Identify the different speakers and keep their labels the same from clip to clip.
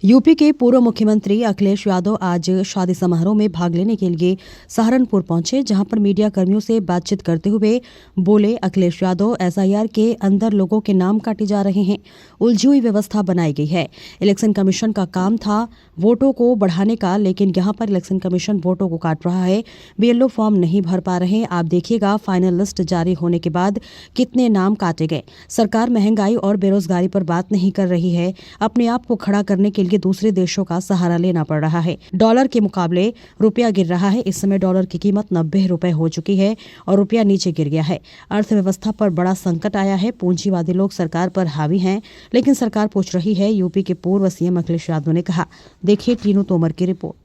Speaker 1: UP के पूर्व मुख्यमंत्री अखिलेश यादव आज शादी समारोह में भाग लेने के लिए सहारनपुर पहुंचे, जहां पर मीडिया कर्मियों से बातचीत करते हुए बोले अखिलेश यादव, एसआईआर के अंदर लोगों के नाम काटे जा रहे हैं, उलझी हुई व्यवस्था बनाई गई है। इलेक्शन कमीशन का काम था वोटों को बढ़ाने का, लेकिन यहां पर इलेक्शन कमीशन वोटों को काट रहा है। बीएलओ फॉर्म नहीं भर पा रहे। आप देखिएगा फाइनल लिस्ट जारी होने के बाद कितने नाम काटे गए। सरकार महंगाई और बेरोजगारी पर बात नहीं कर रही है। अपने आप को खड़ा करने के लिए दूसरे देशों का सहारा लेना पड़ रहा है। डॉलर के मुकाबले रुपया गिर रहा है। इस समय डॉलर की कीमत 90 रुपए हो चुकी है और रुपया नीचे गिर गया है। अर्थव्यवस्था पर बड़ा संकट आया है। पूंजीवादी लोग सरकार पर हावी हैं, लेकिन सरकार पूछ रही है। यूपी के पूर्व सीएम अखिलेश यादव ने कहा। देखिए टीनू तोमर की रिपोर्ट।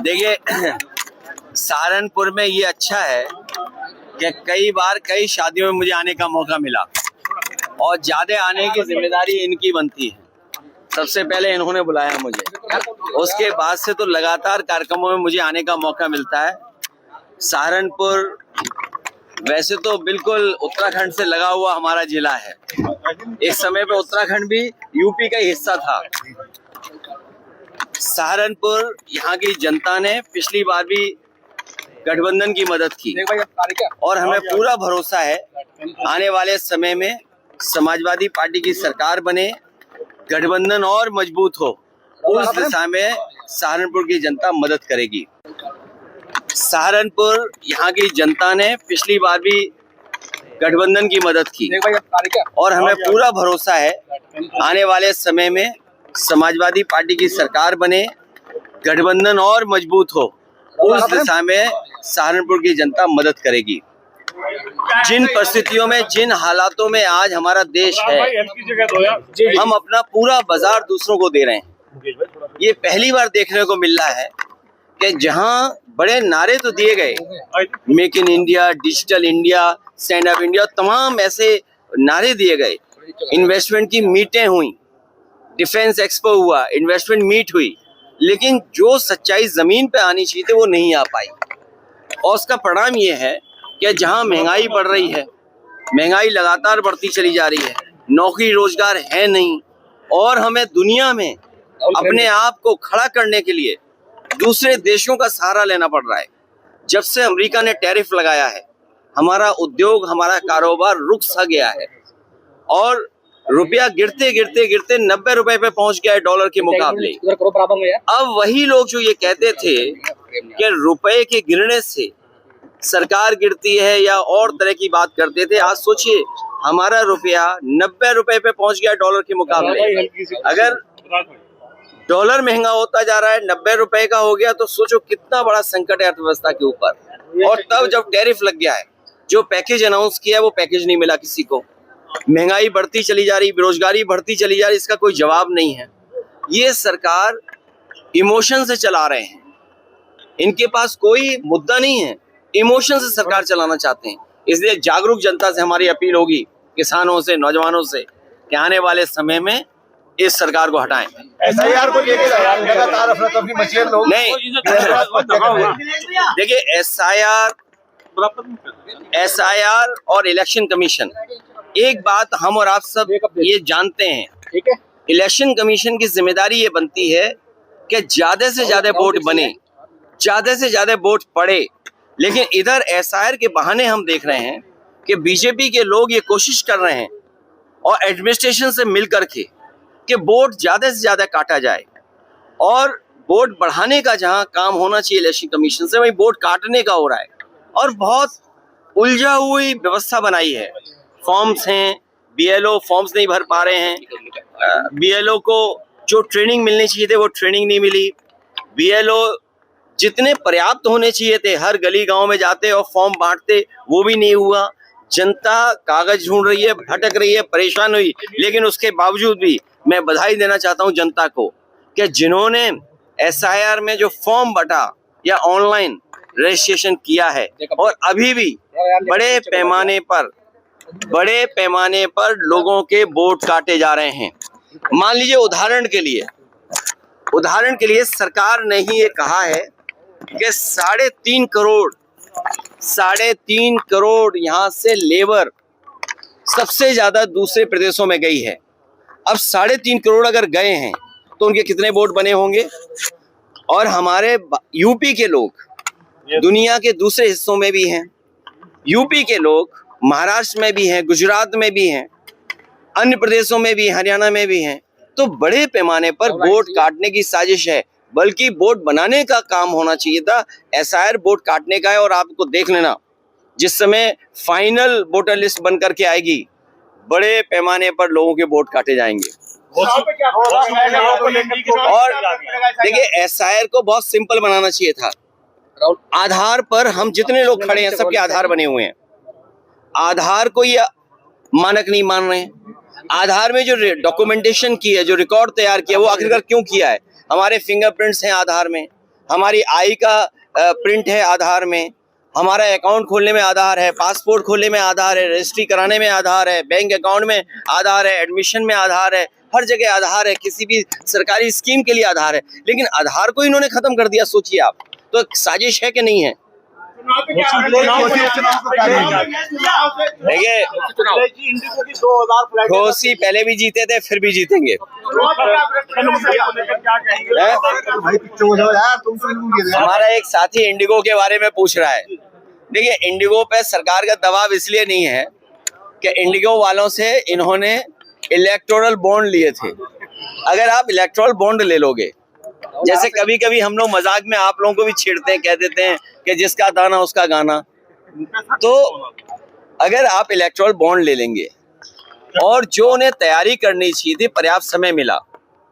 Speaker 2: देखिए, सहारनपुर में ये अच्छा है कि कई बार कई शादियों में मुझे आने का मौका मिला और ज्यादा आने की जिम्मेदारी इनकी बनती है। सबसे पहले इन्होंने बुलाया मुझे, उसके बाद से तो लगातार कार्यक्रमों में मुझे आने का मौका मिलता है। सहारनपुर वैसे तो बिल्कुल उत्तराखंड से लगा हुआ हमारा जिला है। एक समय पे उत्तराखंड भी यूपी का ही हिस्सा था। सहारनपुर यहाँ की जनता ने पिछली बार भी गठबंधन की मदद की और हमें पूरा भरोसा है आने वाले समय में समाजवादी पार्टी की सरकार बने, गठबंधन और मजबूत हो, उस दिशा में सहारनपुर की जनता मदद करेगी। सहारनपुर यहाँ की जनता ने पिछली बार भी गठबंधन की मदद की और हमें पूरा भरोसा है आने वाले समय में समाजवादी पार्टी की सरकार बने, गठबंधन और मजबूत हो, उस दिशा में सहारनपुर की जनता मदद करेगी। जिन परिस्थितियों में, जिन हालातों में आज हमारा देश है, हम अपना पूरा बाजार दूसरों को दे रहे हैं। ये पहली बार देखने को मिल रहा है कि जहां बड़े नारे तो दिए गए, make in India, digital India, stand up India, तमाम ऐसे नारे दिए गए। इन्वेस्टमेंट की मीटें हुई, डिफेंस एक्सपो हुआ, इन्वेस्टमेंट मीट हुई, लेकिन जो सच्चाई जमीन पे आनी चाहिए थी वो नहीं आ पाई। और उसका परिणाम ये है कि जहां महंगाई बढ़ रही है, महंगाई लगातार बढ़ती चली जा रही है, नौकरी रोजगार है नहीं, और हमें दुनिया में अपने आप को खड़ा करने के लिए दूसरे देशों का सहारा लेना पड़ रहा है। जब से अमेरिका ने टैरिफ लगाया है, हमारा उद्योग, हमारा कारोबार रुक सा गया है और रुपया गिरते गिरते गिरते 90 रुपए पे पहुंच गया है डॉलर के मुकाबले। अब वही लोग जो ये कहते थे कि रुपए के गिरने से सरकार गिरती है या और तरह की बात करते थे, आज सोचिए हमारा रुपया 90 रुपए पे पहुंच गया डॉलर के मुकाबले। अगर डॉलर महंगा होता जा रहा है, 90 रुपए का हो गया, तो सोचो कितना बड़ा संकट है अर्थव्यवस्था के ऊपर। और तब जब टैरिफ लग गया है, जो पैकेज अनाउंस किया है वो पैकेज नहीं मिला किसी को। महंगाई बढ़ती चली जा रही, बेरोजगारी बढ़ती चली जा रही, इसका कोई जवाब नहीं है। ये सरकार इमोशन से चला रहे हैं, इनके पास कोई मुद्दा नहीं है, इमोशन से सरकार चलाना चाहते हैं। इसलिए जागरूक जनता से हमारी अपील होगी, किसानों से, नौजवानों से, कि आने वाले समय में इस सरकार को हटाएं।
Speaker 3: एसआईआर को लेकर लगातार अफरा-तफरी मची है लोग
Speaker 2: नहीं, देखिए एसआईआर और इलेक्शन कमीशन, एक बात हम और आप सब ये जानते हैं, इलेक्शन कमीशन की जिम्मेदारी ये बनती है कि ज्यादा से ज्यादा वोट बने, ज्यादा से ज्यादा वोट पड़े। लेकिन इधर एसआईआर के बहाने हम देख रहे हैं कि बीजेपी के लोग ये कोशिश कर रहे हैं और एडमिनिस्ट्रेशन से मिल करके कि वोट ज्यादा से ज्यादा काटा जाए, और वोट बढ़ाने का जहां काम होना चाहिए इलेक्शन कमीशन से, वही वोट काटने का हो रहा है। और बहुत उलझा हुई व्यवस्था बनाई है। फॉर्म्स हैं, बीएलओ फॉर्म्स नहीं भर पा रहे हैं, बीएलओ को जो ट्रेनिंग मिलनी चाहिए थे वो ट्रेनिंग नहीं मिली, बीएलओ जितने पर्याप्त होने चाहिए थे हर गली गांव में जाते और फॉर्म बांटते, वो भी नहीं हुआ। जनता कागज ढूंढ रही है, भटक रही है, परेशान हुई। लेकिन उसके बावजूद भी मैं बधाई देना चाहता हूं जनता को कि जिन्होंने एसआईआर में जो फॉर्म बटा या ऑनलाइन रजिस्ट्रेशन किया है, और अभी भी बड़े पैमाने पर लोगों के वोट काटे जा रहे हैं। मान लीजिए उदाहरण के लिए सरकार ने ही ये कहा है कि 3.5 करोड़ यहाँ से लेबर सबसे ज्यादा दूसरे प्रदेशों में गई है। अब 3.5 करोड़ अगर गए हैं तो उनके कितने वोट बने होंगे। और हमारे यूपी के लोग दुनिया के दूसरे हिस्सों में भी हैं, यूपी के लोग महाराष्ट्र में भी हैं, गुजरात में भी हैं, अन्य प्रदेशों में भी, हरियाणा में भी हैं। तो बड़े पैमाने पर वोट काटने की साजिश है, बल्कि वोट बनाने का काम होना चाहिए था। एसआईआर वोट काटने का है। और आपको देख लेना, जिस समय फाइनल वोटर लिस्ट बन करके आएगी, बड़े पैमाने पर लोगों के वोट काटे जाएंगे। और देखिए, एसआईआर को बहुत सिंपल बनाना चाहिए था। आधार पर हम जितने लोग खड़े हैं सबके आधार बने हुए हैं। आधार को ये मानक नहीं मान रहे हैं। आधार में जो डॉक्यूमेंटेशन की है, जो रिकॉर्ड तैयार किया, वो आखिरकार क्यों किया है? हमारे फिंगरप्रिंट्स हैं आधार में, हमारी आई का प्रिंट है आधार में, हमारा अकाउंट खोलने में आधार है, पासपोर्ट खोलने में आधार है, रजिस्ट्री कराने में आधार है, बैंक अकाउंट में आधार है, एडमिशन में आधार है, हर जगह आधार है, किसी भी सरकारी स्कीम के लिए आधार है। लेकिन आधार को इन्होंने खत्म कर दिया। सोचिए आप, तो साजिश है कि नहीं है? देखिए, घोसी पहले भी जीते थे, फिर भी जीतेंगे। हमारा एक साथी इंडिगो के बारे में पूछ रहा है। देखिए, इंडिगो पे सरकार का दबाव इसलिए नहीं है कि इंडिगो वालों से इन्होंने इलेक्टोरल बॉन्ड लिए थे। अगर आप इलेक्टोरल बॉन्ड ले लोगे, जैसे कभी कभी हम लोग मजाक में आप लोगों को भी छेड़ते हैं, कह देते हैं कि जिसका दाना उसका गाना, तो अगर आप इलेक्टोरल बॉन्ड ले लेंगे और जो उन्हें तैयारी करनी चाहिए थी, पर्याप्त समय मिला,